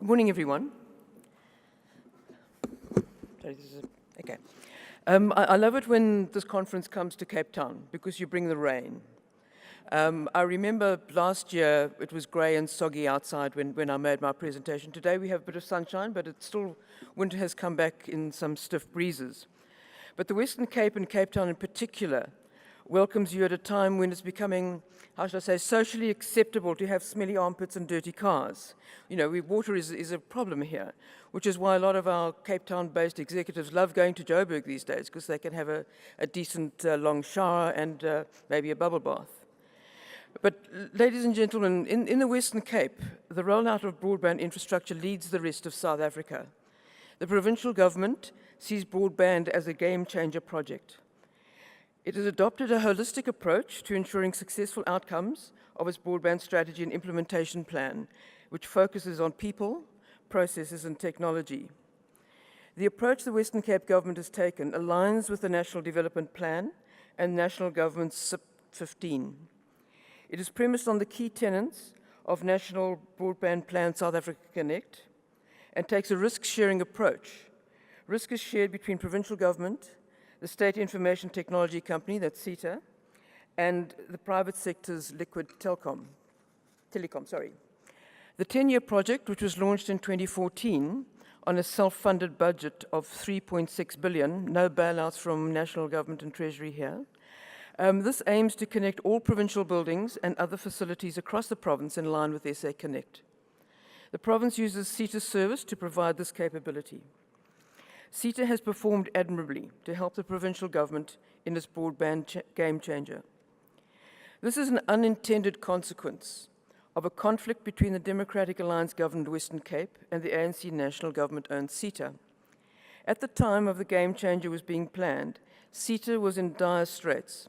Good morning, everyone. Okay. I love it when this conference comes to Cape Town because you bring the rain. I remember last year it was grey and soggy outside when I made my presentation. Today we have a bit of sunshine, but it's still, winter has come back in some stiff breezes. But the Western Cape and Cape Town in particular welcomes you at a time when it's becoming, how should I say, socially acceptable to have smelly armpits and dirty cars. You know, water is a problem here, which is why a lot of our Cape Town-based executives love going to Joburg these days, because they can have a decent long shower and maybe a bubble bath. But ladies and gentlemen, in the Western Cape, the rollout of broadband infrastructure leads the rest of South Africa. The provincial government sees broadband as a game-changer project. It has adopted a holistic approach to ensuring successful outcomes of its broadband strategy and implementation plan, which focuses on people, processes, and technology. The approach the Western Cape government has taken aligns with the National Development Plan and National Government's SIP 15. It is premised on the key tenets of National Broadband Plan South Africa Connect and takes a risk-sharing approach. Risk is shared between provincial government, the State Information Technology Company, that's SITA, and the private sector's liquid telecom. The 10-year project, which was launched in 2014 on a self-funded budget of 3.6 billion, no bailouts from national government and treasury here. This aims to connect all provincial buildings and other facilities across the province in line with SA Connect. The province uses SITA service to provide this capability. SITA has performed admirably to help the provincial government in its broadband game changer. This is an unintended consequence of a conflict between the Democratic Alliance-governed Western Cape and the ANC national government-owned SITA. At the time of the game changer was being planned, SITA was in dire straits.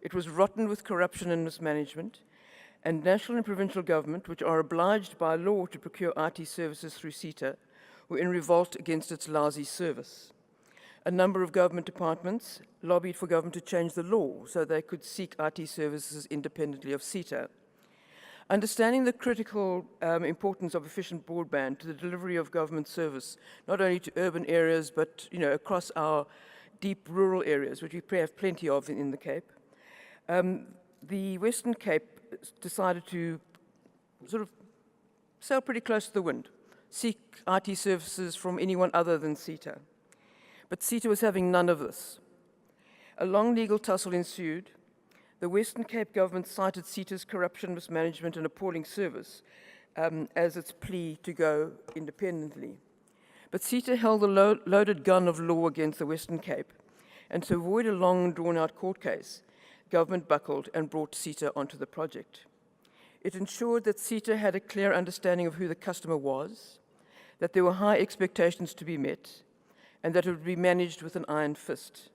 It was rotten with corruption and mismanagement, and national and provincial government, which are obliged by law to procure IT services through SITA, were in revolt against its lousy service. A number of government departments lobbied for government to change the law so they could seek IT services independently of SITA. Understanding the critical importance of efficient broadband to the delivery of government service, not only to urban areas, but across our deep rural areas, which we have plenty of in the Cape, the Western Cape decided to sort of sail pretty close to the wind, seek IT services from anyone other than SITA. But SITA was having none of this. A long legal tussle ensued. The Western Cape government cited SITA's corruption, mismanagement, and appalling service as its plea to go independently. But SITA held the loaded gun of law against the Western Cape, and to avoid a long, drawn-out court case, government buckled and brought SITA onto the project. It ensured that SITA had a clear understanding of who the customer was, that there were high expectations to be met, and that it would be managed with an iron fist.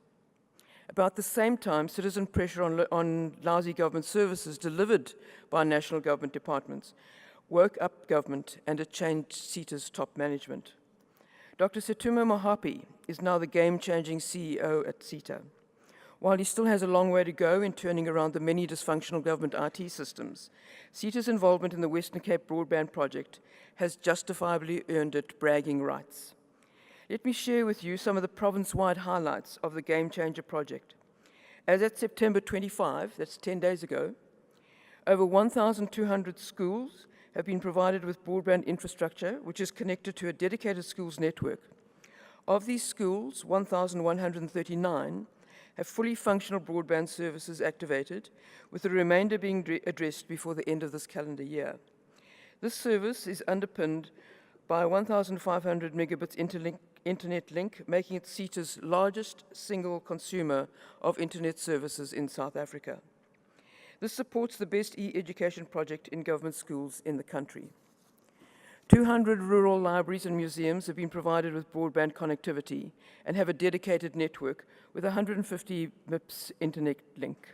About the same time, citizen pressure on lousy government services delivered by national government departments woke up government, and it changed SITA's top management. Dr. Setumo Mohapi is now the game-changing CEO at SITA. While he still has a long way to go in turning around the many dysfunctional government IT systems, SITA's involvement in the Western Cape Broadband Project has justifiably earned it bragging rights. Let me share with you some of the province-wide highlights of the Game Changer project. As at September 25, that's 10 days ago, over 1,200 schools have been provided with broadband infrastructure, which is connected to a dedicated schools network. Of these schools, 1,139 have fully functional broadband services activated, with the remainder being addressed before the end of this calendar year. This service is underpinned by a 1,500 megabits internet link, making it SITA's largest single consumer of internet services in South Africa. This supports the best e-education project in government schools in the country. 200 rural libraries and museums have been provided with broadband connectivity and have a dedicated network with 150 MIPS internet link.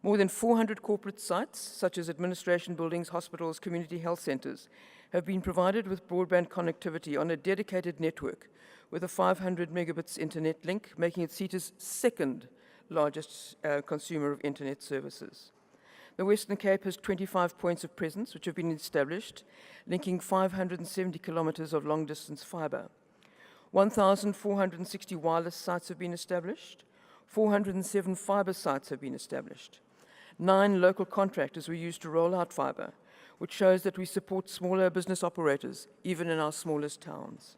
More than 400 corporate sites, such as administration buildings, hospitals, community health centers, have been provided with broadband connectivity on a dedicated network with a 500 megabits internet link, making it SITA's second largest consumer of internet services. The Western Cape has 25 points of presence which have been established, linking 570 kilometers of long-distance fiber. 1,460 wireless sites have been established. 407 fiber sites have been established. 9 local contractors were used to roll out fiber, which shows that we support smaller business operators, even in our smallest towns.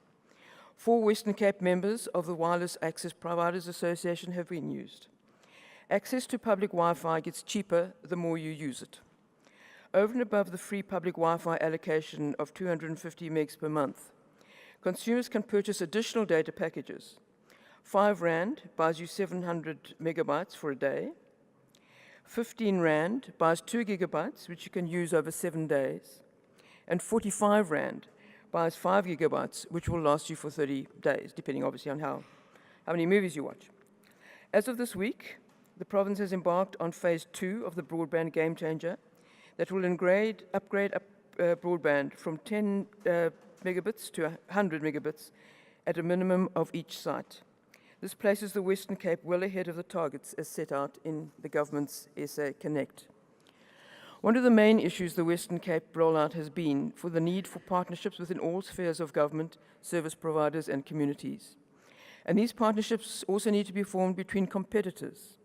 4 Western Cape members of the Wireless Access Providers Association have been used. Access to public Wi-Fi gets cheaper the more you use it. Over and above the free public Wi-Fi allocation of 250 megs per month, consumers can purchase additional data packages. 5 Rand buys you 700 megabytes for a day. 15 Rand buys 2 gigabytes, which you can use over 7 days. And 45 Rand buys 5 gigabytes, which will last you for 30 days, depending obviously on how many movies you watch. As of this week, the province has embarked on phase 2 of the broadband game changer that will upgrade broadband from 10 megabits to 100 megabits at a minimum of each site. This places the Western Cape well ahead of the targets as set out in the government's SA Connect. One of the main issues the Western Cape rollout has been for the need for partnerships within all spheres of government, service providers and communities. And these partnerships also need to be formed between competitors.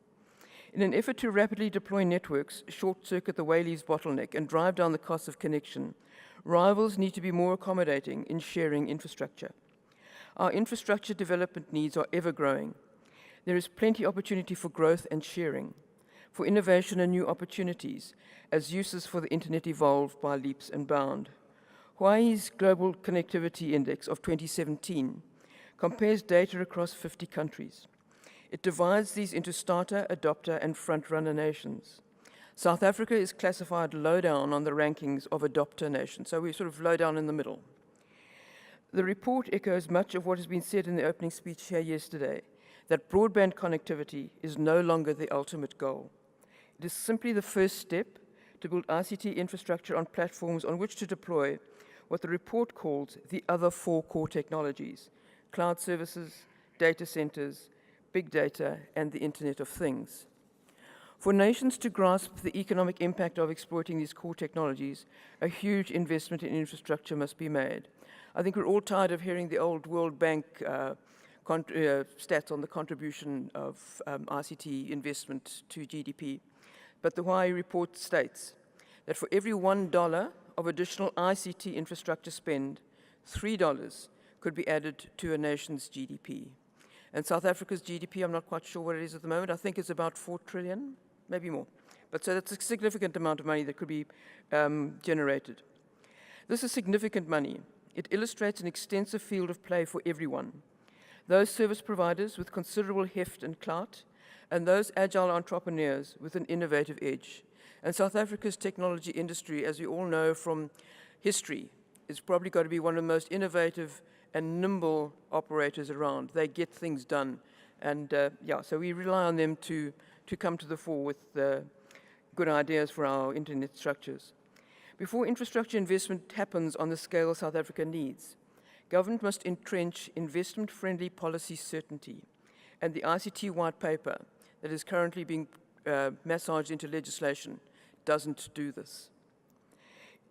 In an effort to rapidly deploy networks, short-circuit the Whaley's bottleneck and drive down the cost of connection, rivals need to be more accommodating in sharing infrastructure. Our infrastructure development needs are ever growing. There is plenty opportunity for growth and sharing, for innovation and new opportunities, as uses for the internet evolve by leaps and bounds. Hawaii's Global Connectivity Index of 2017 compares data across 50 countries. It divides these into starter, adopter, and front-runner nations. South Africa is classified low down on the rankings of adopter nations, so we're sort of low down in the middle. The report echoes much of what has been said in the opening speech here yesterday, that broadband connectivity is no longer the ultimate goal. It is simply the first step to build ICT infrastructure on platforms on which to deploy what the report calls the other 4 core technologies: cloud services, data centers, big data, and the Internet of Things. For nations to grasp the economic impact of exploiting these core technologies, a huge investment in infrastructure must be made. I think we're all tired of hearing the old World Bank stats on the contribution of ICT investment to GDP. But the Hawaii report states that for every $1 of additional ICT infrastructure spend, $3 could be added to a nation's GDP. And South Africa's GDP, I'm not quite sure what it is at the moment. I think it's about 4 trillion, maybe more. But so that's a significant amount of money that could be generated. This is significant money. It illustrates an extensive field of play for everyone. Those service providers with considerable heft and clout, and those agile entrepreneurs with an innovative edge. And South Africa's technology industry, as we all know from history, is probably got to be one of the most innovative and nimble operators around. They get things done. And so we rely on them to come to the fore with good ideas for our internet structures. Before infrastructure investment happens on the scale South Africa needs, government must entrench investment-friendly policy certainty. And the ICT white paper that is currently being massaged into legislation doesn't do this.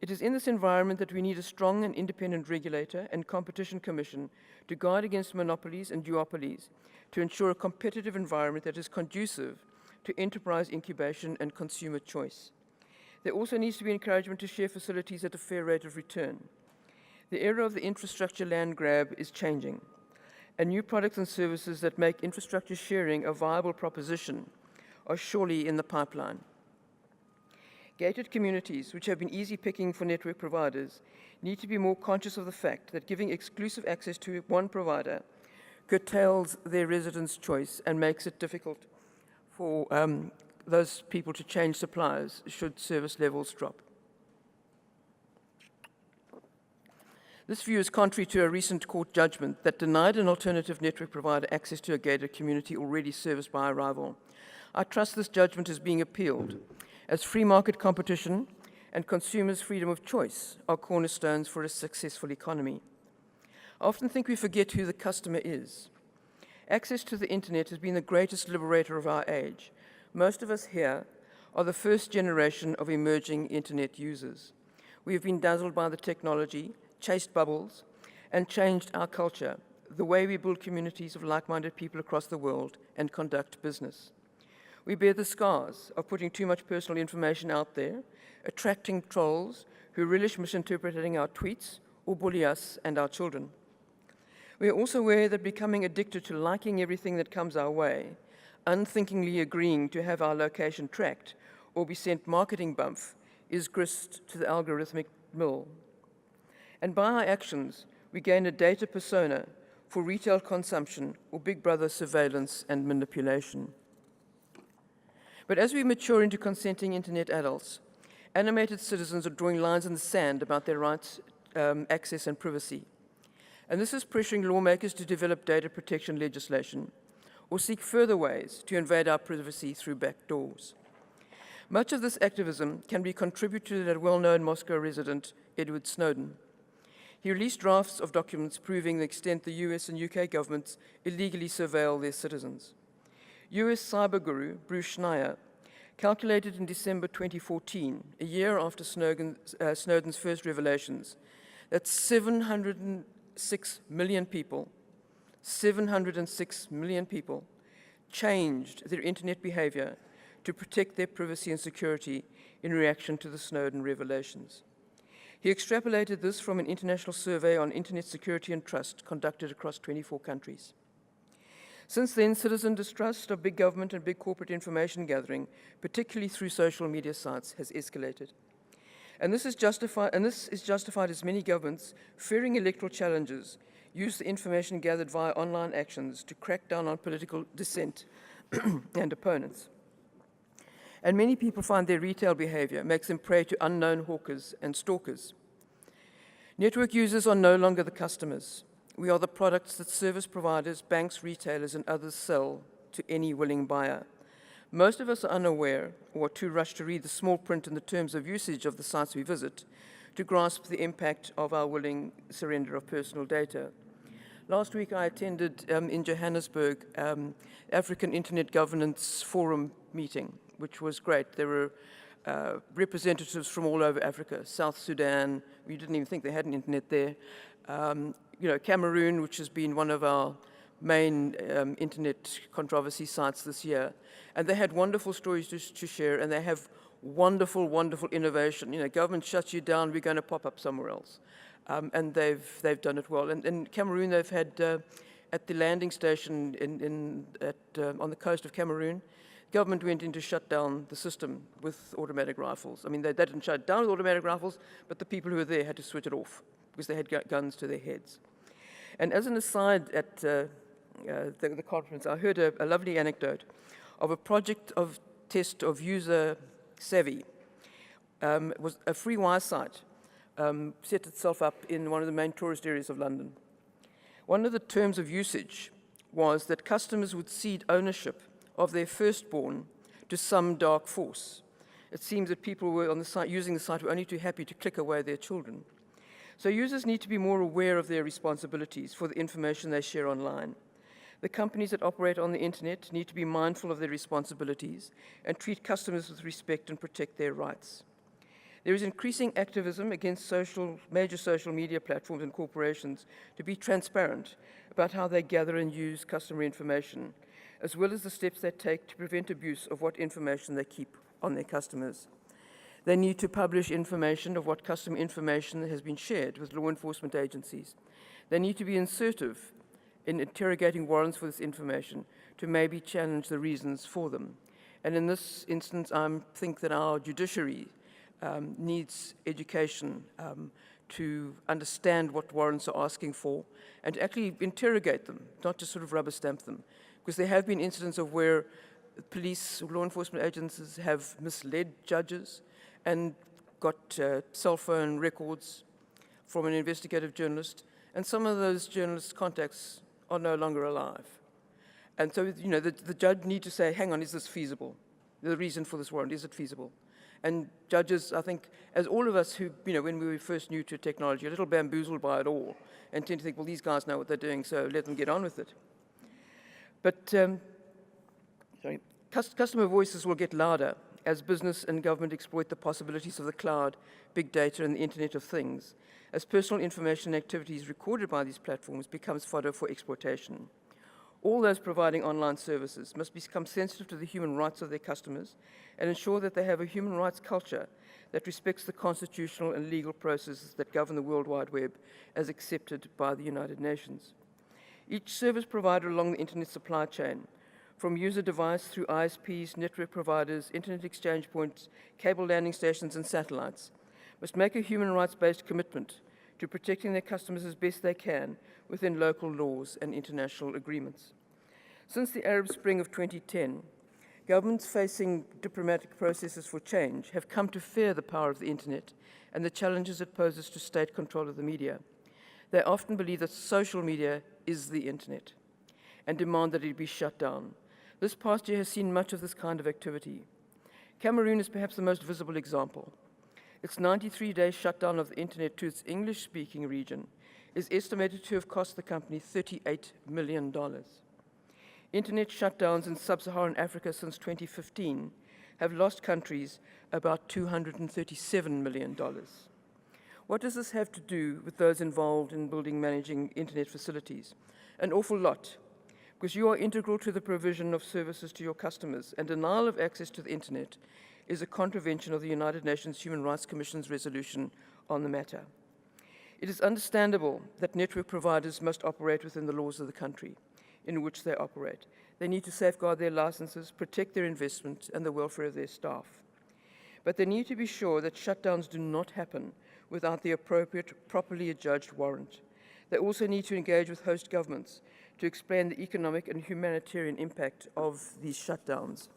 It is in this environment that we need a strong and independent regulator and competition commission to guard against monopolies and duopolies, to ensure a competitive environment that is conducive to enterprise incubation and consumer choice. There also needs to be encouragement to share facilities at a fair rate of return. The era of the infrastructure land grab is changing, and new products and services that make infrastructure sharing a viable proposition are surely in the pipeline. Gated communities, which have been easy picking for network providers, need to be more conscious of the fact that giving exclusive access to one provider curtails their residents' choice and makes it difficult for those people to change suppliers should service levels drop. This view is contrary to a recent court judgment that denied an alternative network provider access to a gated community already serviced by a rival. I trust this judgment is being appealed, as free market competition and consumers' freedom of choice are cornerstones for a successful economy. I often think we forget who the customer is. Access to the internet has been the greatest liberator of our age. Most of us here are the first generation of emerging internet users. We have been dazzled by the technology, chased bubbles, and changed our culture, the way we build communities of like-minded people across the world and conduct business. We bear the scars of putting too much personal information out there, attracting trolls who relish misinterpreting our tweets or bully us and our children. We are also aware that becoming addicted to liking everything that comes our way, unthinkingly agreeing to have our location tracked or be sent marketing bump is grist to the algorithmic mill. And by our actions, we gain a data persona for retail consumption or Big Brother surveillance and manipulation. But as we mature into consenting internet adults, animated citizens are drawing lines in the sand about their rights, access and privacy. And this is pressuring lawmakers to develop data protection legislation or seek further ways to invade our privacy through back doors. Much of this activism can be contributed to that well-known Moscow resident, Edward Snowden. He released drafts of documents proving the extent the US and UK governments illegally surveil their citizens. US cyber guru Bruce Schneier calculated in December 2014, a year after Snowden's first revelations, that 706 million people changed their internet behavior to protect their privacy and security in reaction to the Snowden revelations. He extrapolated this from an international survey on internet security and trust conducted across 24 countries. Since then, citizen distrust of big government and big corporate information gathering, particularly through social media sites, has escalated. And this is justified as many governments, fearing electoral challenges, use the information gathered via online actions to crack down on political dissent and opponents. And many people find their retail behavior makes them prey to unknown hawkers and stalkers. Network users are no longer the customers. We are the products that service providers, banks, retailers, and others sell to any willing buyer. Most of us are unaware or too rushed to read the small print in the terms of usage of the sites we visit to grasp the impact of our willing surrender of personal data. Last week I attended in Johannesburg African Internet Governance Forum meeting, which was great. There were representatives from all over Africa, South Sudan, we didn't even think they had an internet there, Cameroon, which has been one of our main internet controversy sites this year. And they had wonderful stories to share, and they have wonderful, wonderful innovation. Government shuts you down, we're going to pop up somewhere else. And they've done it well. And in Cameroon, they've had, at the landing station on the coast of Cameroon, government went in to shut down the system with automatic rifles. I mean, they didn't shut it down with automatic rifles, but the people who were there had to switch it off because they had guns to their heads. And as an aside at the conference, I heard a lovely anecdote of a project of test of user savvy. It was a free Wi site set itself up in one of the main tourist areas of London. One of the terms of usage was that customers would cede ownership of their firstborn to some dark force. It seems that people were on the site, using the site, were only too happy to click away their children. So users need to be more aware of their responsibilities for the information they share online. The companies that operate on the internet need to be mindful of their responsibilities and treat customers with respect and protect their rights. There is increasing activism against major social media platforms and corporations to be transparent about how they gather and use customer information, as well as the steps they take to prevent abuse of what information they keep on their customers. They need to publish information of what customer information has been shared with law enforcement agencies. They need to be assertive in interrogating warrants for this information to maybe challenge the reasons for them. And in this instance, I think that our judiciary needs education to understand what warrants are asking for and to actually interrogate them, not just sort of rubber stamp them. Because there have been incidents of where police or law enforcement agencies have misled judges and got cell phone records from an investigative journalist, and some of those journalists' contacts are no longer alive. And so, the judge needs to say, hang on, is this feasible? The reason for this warrant, is it feasible? And judges, I think, as all of us who, when we were first new to technology, a little bamboozled by it all, and tend to think, well, these guys know what they're doing, so let them get on with it. But customer voices will get louder as business and government exploit the possibilities of the cloud, big data, and the Internet of Things, as personal information and activities recorded by these platforms becomes fodder for exploitation. All those providing online services must become sensitive to the human rights of their customers and ensure that they have a human rights culture that respects the constitutional and legal processes that govern the World Wide Web as accepted by the United Nations. Each service provider along the Internet supply chain, from user device through ISPs, network providers, Internet exchange points, cable landing stations, and satellites, must make a human rights-based commitment to protecting their customers as best they can within local laws and international agreements. Since the Arab Spring of 2010, governments facing diplomatic processes for change have come to fear the power of the Internet and the challenges it poses to state control of the media. They often believe that social media is the Internet and demand that it be shut down. This past year has seen much of this kind of activity. Cameroon is perhaps the most visible example. Its 93-day shutdown of the Internet to its English-speaking region is estimated to have cost the company $38 million. Internet shutdowns in sub-Saharan Africa since 2015 have lost countries about $237 million. What does this have to do with those involved in building, managing Internet facilities? An awful lot, because you are integral to the provision of services to your customers, and denial of access to the Internet is a contravention of the United Nations Human Rights Commission's resolution on the matter. It is understandable that network providers must operate within the laws of the country in which they operate. They need to safeguard their licenses, protect their investment, and the welfare of their staff. But they need to be sure that shutdowns do not happen without the appropriate, properly adjudged warrant. They also need to engage with host governments to explain the economic and humanitarian impact of these shutdowns.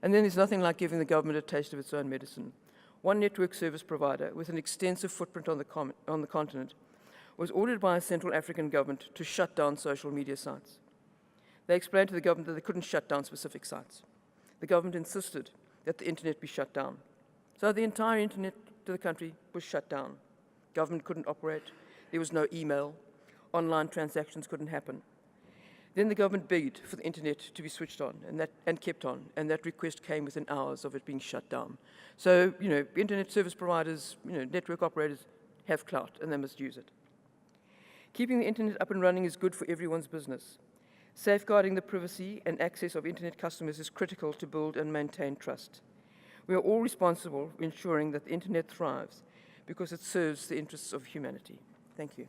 And then there's nothing like giving the government a taste of its own medicine. One network service provider with an extensive footprint on the continent was ordered by a Central African government to shut down social media sites. They explained to the government that they couldn't shut down specific sites. The government insisted that the Internet be shut down. So the entire Internet to the country was shut down. Government couldn't operate. There was no email. Online transactions couldn't happen. Then the government begged for the Internet to be switched on and kept on, and that request came within hours of it being shut down. So, Internet service providers, network operators have clout, and they must use it. Keeping the Internet up and running is good for everyone's business. Safeguarding the privacy and access of Internet customers is critical to build and maintain trust. We are all responsible for ensuring that the Internet thrives because it serves the interests of humanity. Thank you.